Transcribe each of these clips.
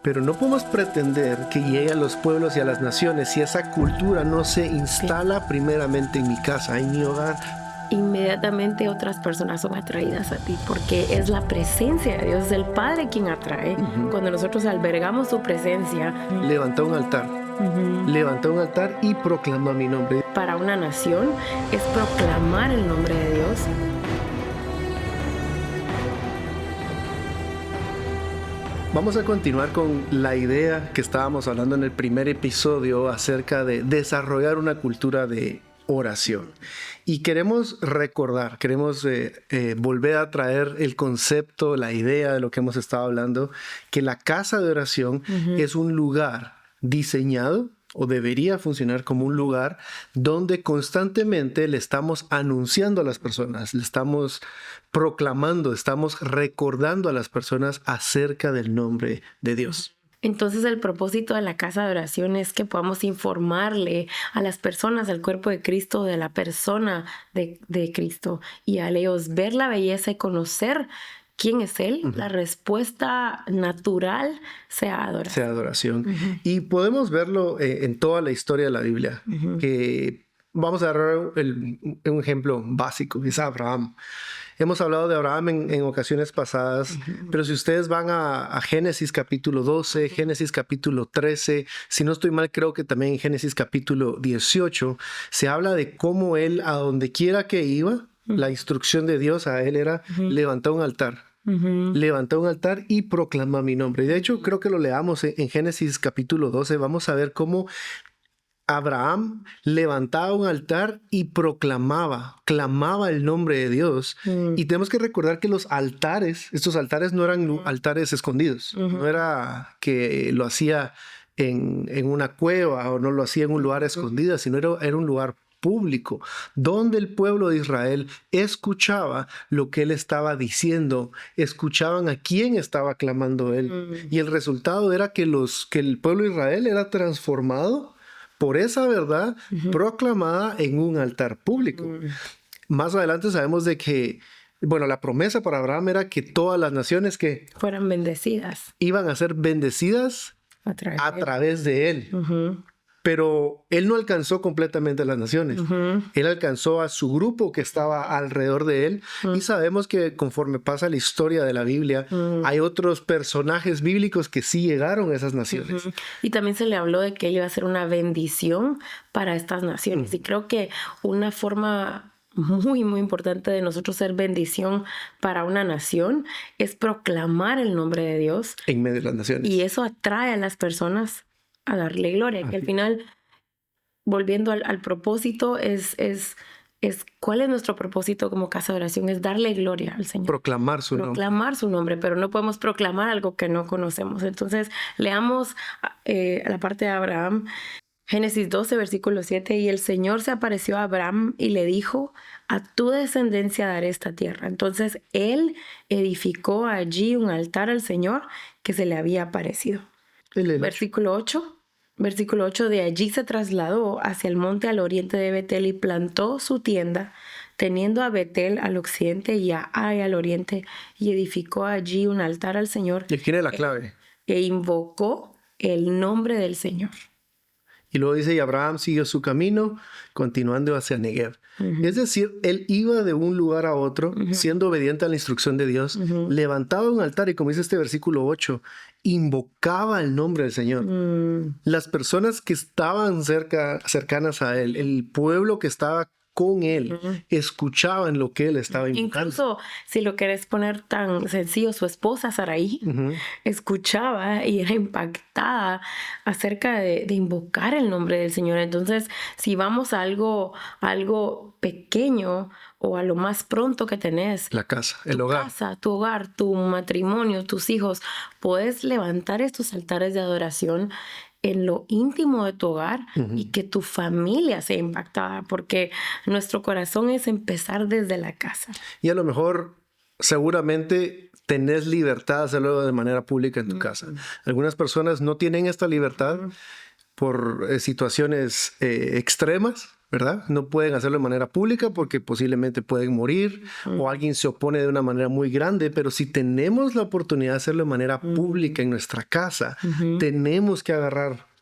Pero no podemos pretender que llegue a los pueblos y a las naciones si esa cultura no se instala primeramente en mi casa, en mi hogar. Inmediatamente otras personas son atraídas a ti porque es la presencia de Dios, es el Padre quien atrae. Cuando nosotros albergamos su presencia. Levanta un altar. Levanta un altar y proclama mi nombre. Para una nación es proclamar el nombre de Dios. Vamos a continuar con la idea que estábamos hablando en el primer episodio acerca de desarrollar una cultura de oración. Y queremos recordar, volver a traer el concepto, la idea de lo que hemos estado hablando, que la casa de oración es un lugar diseñado o debería funcionar como un lugar donde constantemente le estamos anunciando a las personas, le estamos proclamando, estamos recordando a las personas acerca del nombre de Dios. Entonces el propósito de la casa de oración es que podamos informarle a las personas del cuerpo de Cristo, de la persona de Cristo, y al ellos ver la belleza y conocer quién es Él, la respuesta natural sea adoración. Sea adoración. Y podemos verlo en toda la historia de la Biblia. Que vamos a agarrar un ejemplo básico, es Abraham. Hemos hablado de Abraham en ocasiones pasadas, pero si ustedes van a Génesis capítulo 12, Génesis capítulo 13, si no estoy mal, creo que también en Génesis capítulo 18, se habla de cómo él, a donde quiera que iba, la instrucción de Dios a él era levantar un altar. Levanta un altar y proclama mi nombre. Y de hecho, creo que lo leamos en Génesis capítulo 12. Vamos a ver cómo Abraham levantaba un altar y clamaba el nombre de Dios. Y tenemos que recordar que estos altares no eran altares escondidos. No era que lo hacía en una cueva o no lo hacía en un lugar escondido, sino era un lugar público, donde el pueblo de Israel escuchaba lo que él estaba diciendo, escuchaban a quién estaba clamando él. Y el resultado era que el pueblo de Israel era transformado por esa verdad proclamada en un altar público. Más adelante sabemos de que, la promesa para Abraham era que todas las naciones que fueran bendecidas iban a ser bendecidas a través de él. Pero él no alcanzó completamente a las naciones. Él alcanzó a su grupo que estaba alrededor de él. Y sabemos que conforme pasa la historia de la Biblia, hay otros personajes bíblicos que sí llegaron a esas naciones. Y también se le habló de que él iba a ser una bendición para estas naciones. Y creo que una forma muy, muy importante de nosotros ser bendición para una nación es proclamar el nombre de Dios en medio de las naciones. Y eso atrae a las personas a darle gloria, que al final, volviendo al propósito, es ¿cuál es nuestro propósito como casa de oración? Es darle gloria al Señor. Proclamar su nombre, pero no podemos proclamar algo que no conocemos. Entonces, leamos la parte de Abraham, Génesis 12, versículo 7, y el Señor se apareció a Abraham y le dijo, a tu descendencia daré esta tierra. Entonces, él edificó allí un altar al Señor que se le había aparecido. Versículo 8, de allí se trasladó hacia el monte al oriente de Betel y plantó su tienda, teniendo a Betel al occidente y a Ai al oriente, y edificó allí un altar al Señor. Y aquí viene la clave. E invocó el nombre del Señor. Y luego dice, y Abraham siguió su camino, continuando hacia Negev. Es decir, él iba de un lugar a otro, siendo obediente a la instrucción de Dios, levantaba un altar y, como dice este versículo 8, invocaba el nombre del Señor. Las personas que estaban cercanas a él, el pueblo que estaba con él, escuchaban lo que él estaba invocando. Incluso, si lo querés poner tan sencillo, su esposa Saraí escuchaba y era impactada acerca de invocar el nombre del Señor. Entonces, si vamos a algo pequeño o a lo más pronto que tenés, la casa, el hogar, tu hogar, tu matrimonio, tus hijos, puedes levantar estos altares de adoración en lo íntimo de tu hogar y que tu familia sea impactada, porque nuestro corazón es empezar desde la casa. Y a lo mejor, seguramente, tenés libertad de hacerlo de manera pública en tu casa. Algunas personas no tienen esta libertad por situaciones extremas, ¿verdad? No pueden hacerlo de manera pública porque posiblemente pueden morir o alguien se opone de una manera muy grande, pero si tenemos la oportunidad de hacerlo de manera pública en nuestra casa, tenemos que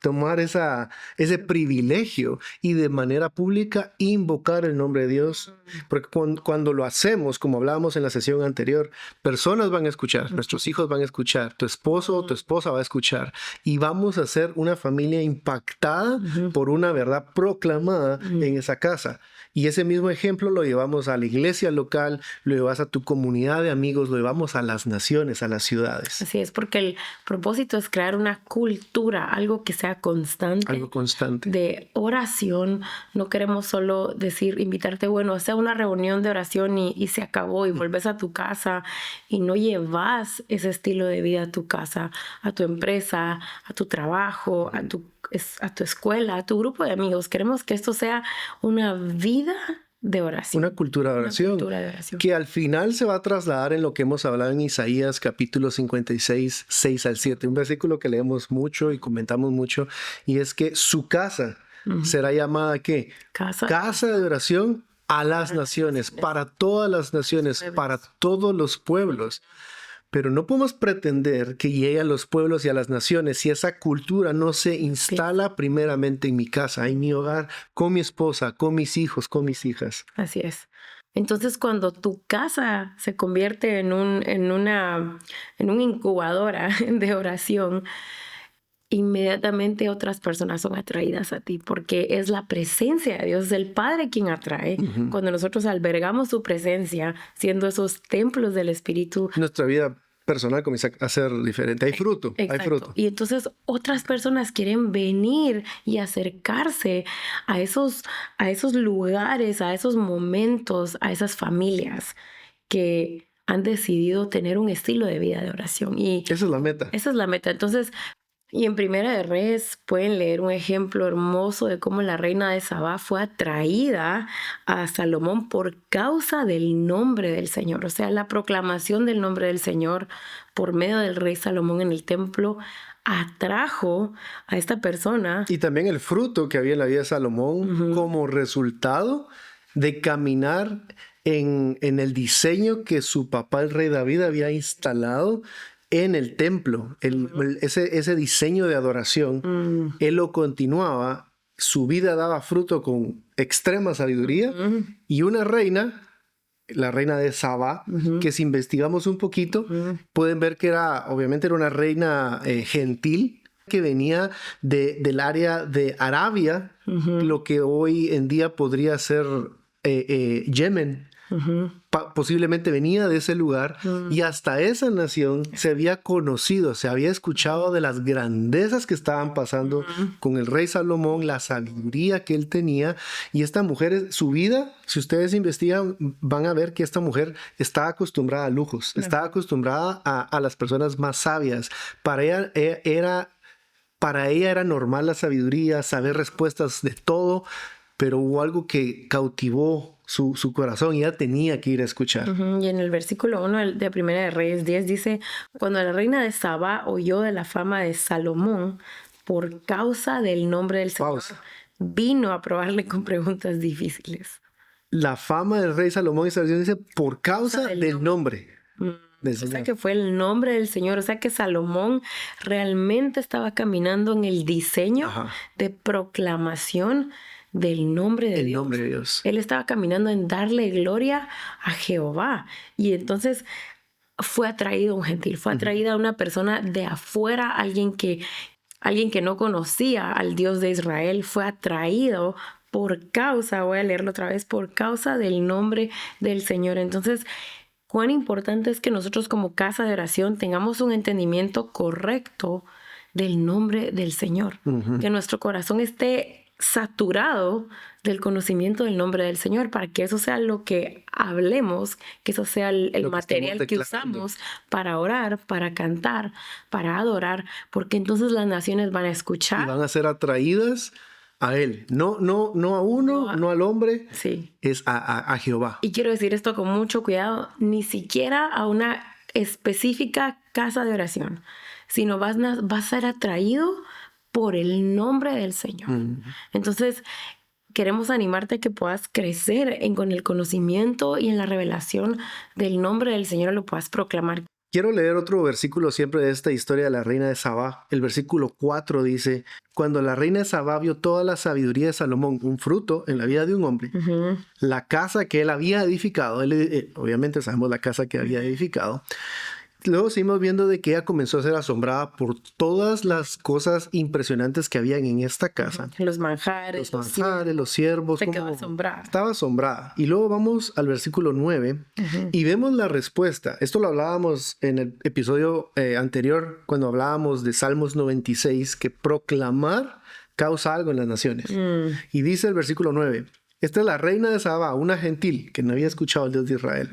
tomar ese privilegio y de manera pública invocar el nombre de Dios. Porque cuando lo hacemos, como hablábamos en la sesión anterior, personas van a escuchar, nuestros hijos van a escuchar, tu esposo o tu esposa va a escuchar y vamos a ser una familia impactada por una verdad proclamada en esa casa. Y ese mismo ejemplo lo llevamos a la iglesia local, lo llevas a tu comunidad de amigos, lo llevamos a las naciones, a las ciudades. Así es, porque el propósito es crear una cultura, algo que sea constante. Algo constante. De oración. No queremos solo decir, invitarte, bueno, hacer una reunión de oración y se acabó y vuelves a tu casa y no llevas ese estilo de vida a tu casa, a tu empresa, a tu trabajo, a tu escuela, a tu grupo de amigos. Queremos que esto sea una vida de oración. Una cultura de oración. Que al final se va a trasladar en lo que hemos hablado en Isaías capítulo 56, 6 al 7. Un versículo que leemos mucho y comentamos mucho. Y es que su casa será llamada ¿qué? Casa de oración a las naciones, para todas las naciones, para todos los pueblos. Pero no podemos pretender que llegue a los pueblos y a las naciones si esa cultura no se instala primeramente en mi casa, en mi hogar, con mi esposa, con mis hijos, con mis hijas. Así es. Entonces, cuando tu casa se convierte en una incubadora de oración, inmediatamente otras personas son atraídas a ti porque es la presencia de Dios, es el Padre quien atrae. Cuando nosotros albergamos su presencia, siendo esos templos del Espíritu, nuestra vida personal comienza a ser diferente. Hay fruto. Exacto. Hay fruto. Y entonces otras personas quieren venir y acercarse a esos lugares, a esos momentos, a esas familias que han decidido tener un estilo de vida de oración. Y esa es la meta. Esa es la meta. Entonces, y en Primera de Reyes pueden leer un ejemplo hermoso de cómo la reina de Sabá fue atraída a Salomón por causa del nombre del Señor. O sea, la proclamación del nombre del Señor por medio del rey Salomón en el templo atrajo a esta persona. Y también el fruto que había en la vida de Salomón como resultado de caminar en el diseño que su papá, el rey David, había instalado en el templo. Ese diseño de adoración, él lo continuaba, su vida daba fruto con extrema sabiduría y una reina, la reina de Sabá, que si investigamos un poquito, pueden ver que obviamente era una reina gentil, que venía del área de Arabia, lo que hoy en día podría ser Yemen. Posiblemente venía de ese lugar y hasta esa nación se había conocido, se había escuchado de las grandezas que estaban pasando con el rey Salomón, la sabiduría que él tenía. Y esta mujer, su vida, si ustedes investigan, van a ver que esta mujer estaba acostumbrada a lujos, estaba acostumbrada a las personas más sabias. Para ella era normal la sabiduría, saber respuestas de todo, pero hubo algo que cautivó su corazón y ella tenía que ir a escuchar. Y en el versículo 1 de Primera de Reyes 10 dice, cuando la reina de Sabá oyó de la fama de Salomón por causa del nombre del Señor, vino a probarle con preguntas difíciles. La fama del rey Salomón, esa versión dice, por causa del nombre. O sea que fue el nombre del Señor, o sea que Salomón realmente estaba caminando en el diseño de proclamación del nombre de Dios. Nombre de Dios. Él estaba caminando en darle gloria a Jehová. Y entonces fue atraído a un gentil, fue atraída a una persona de afuera, alguien que no conocía al Dios de Israel, fue atraído por causa, voy a leerlo otra vez, por causa del nombre del Señor. Entonces, cuán importante es que nosotros como casa de oración tengamos un entendimiento correcto del nombre del Señor. Que nuestro corazón esté saturado del conocimiento del nombre del Señor, para que eso sea lo que hablemos, que eso sea el material que usamos para orar, para cantar, para adorar, porque entonces las naciones van a escuchar. Y van a ser atraídas a Él. No a uno, no al hombre, es a Jehová. Y quiero decir esto con mucho cuidado, ni siquiera a una específica casa de oración, sino vas a ser atraído por el nombre del Señor. Entonces, queremos animarte a que puedas crecer con el conocimiento y en la revelación del nombre del Señor, lo puedas proclamar. Quiero leer otro versículo siempre de esta historia de la reina de Sabá. El versículo 4 dice: cuando la reina de Sabá vio toda la sabiduría de Salomón, un fruto en la vida de un hombre, la casa que él había edificado, obviamente sabemos la casa que había edificado, luego seguimos viendo de que ella comenzó a ser asombrada por todas las cosas impresionantes que habían en esta casa. Los manjares, los siervos. Se quedó asombrada. Estaba asombrada. Y luego vamos al versículo 9 y vemos la respuesta. Esto lo hablábamos en el episodio anterior, cuando hablábamos de Salmos 96, que proclamar causa algo en las naciones. Y dice el versículo 9: esta es la reina de Sabá, una gentil que no había escuchado al Dios de Israel.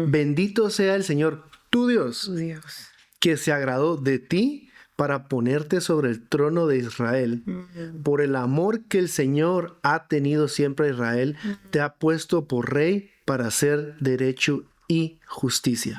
Bendito sea el Señor, tu Dios, que se agradó de ti para ponerte sobre el trono de Israel. Por el amor que el Señor ha tenido siempre a Israel, te ha puesto por rey para hacer derecho y justicia.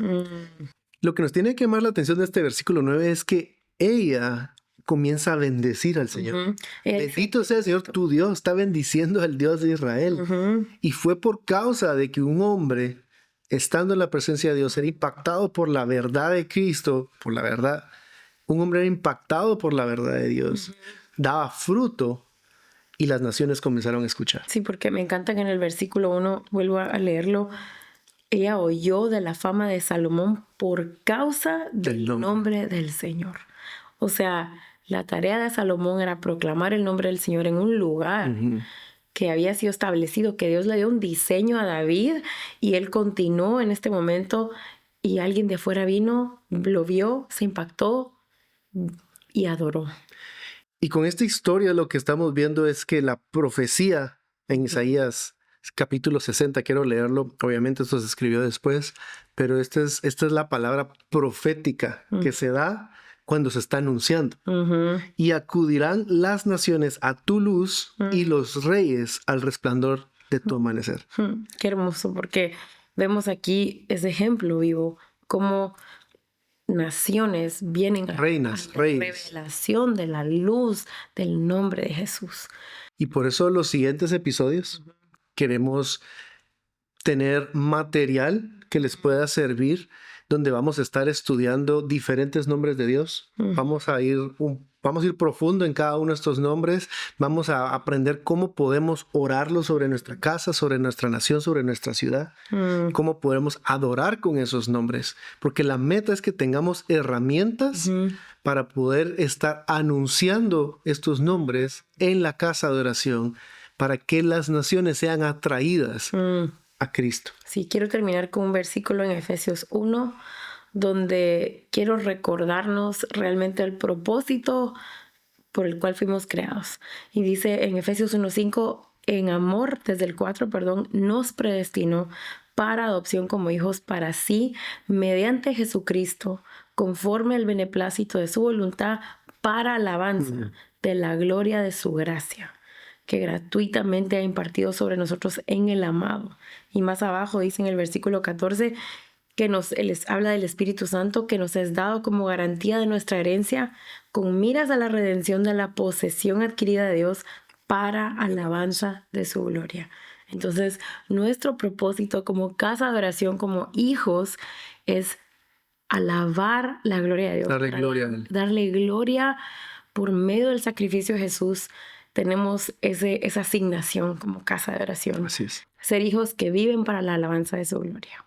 Lo que nos tiene que llamar la atención de este versículo 9 es que ella comienza a bendecir al Señor. Bendito sea el Señor, tu Dios. Está bendiciendo al Dios de Israel. Y fue por causa de que un hombre, estando en la presencia de Dios, era impactado por la verdad de Cristo, por la verdad. Un hombre era impactado por la verdad de Dios, daba fruto y las naciones comenzaron a escuchar. Sí, porque me encanta que en el versículo 1, vuelvo a leerlo, ella oyó de la fama de Salomón por causa del nombre del Señor. O sea, la tarea de Salomón era proclamar el nombre del Señor en un lugar que había sido establecido, que Dios le dio un diseño a David y él continuó en este momento y alguien de afuera vino, lo vio, se impactó y adoró. Y con esta historia lo que estamos viendo es que la profecía en Isaías capítulo 60, quiero leerlo, obviamente esto se escribió después, pero esta es la palabra profética que se da cuando se está anunciando. Y acudirán las naciones a tu luz y los reyes al resplandor de tu amanecer. Qué hermoso, porque vemos aquí ese ejemplo vivo, cómo naciones vienen reinas, a la revelación de la luz del nombre de Jesús. Y por eso los siguientes episodios queremos tener material que les pueda servir, donde vamos a estar estudiando diferentes nombres de Dios. Vamos a ir profundo en cada uno de estos nombres. Vamos a aprender cómo podemos orarlos sobre nuestra casa, sobre nuestra nación, sobre nuestra ciudad. Cómo podemos adorar con esos nombres. Porque la meta es que tengamos herramientas para poder estar anunciando estos nombres en la casa de oración, para que las naciones sean atraídas a Cristo. Sí, quiero terminar con un versículo en Efesios 1, donde quiero recordarnos realmente el propósito por el cual fuimos creados. Y dice en Efesios 1:5, en amor, desde el 4, nos predestinó para adopción como hijos para sí, mediante Jesucristo, conforme al beneplácito de su voluntad, para alabanza de la gloria de su gracia, que gratuitamente ha impartido sobre nosotros en el amado. Y más abajo dice en el versículo 14 que les habla del Espíritu Santo, que nos es dado como garantía de nuestra herencia, con miras a la redención de la posesión adquirida de Dios para alabanza de su gloria. Entonces, nuestro propósito como casa de oración, como hijos, es alabar la gloria de Dios. Darle gloria por medio del sacrificio de Jesús. Tenemos esa asignación como casa de oración. Así es. Ser hijos que viven para la alabanza de su gloria.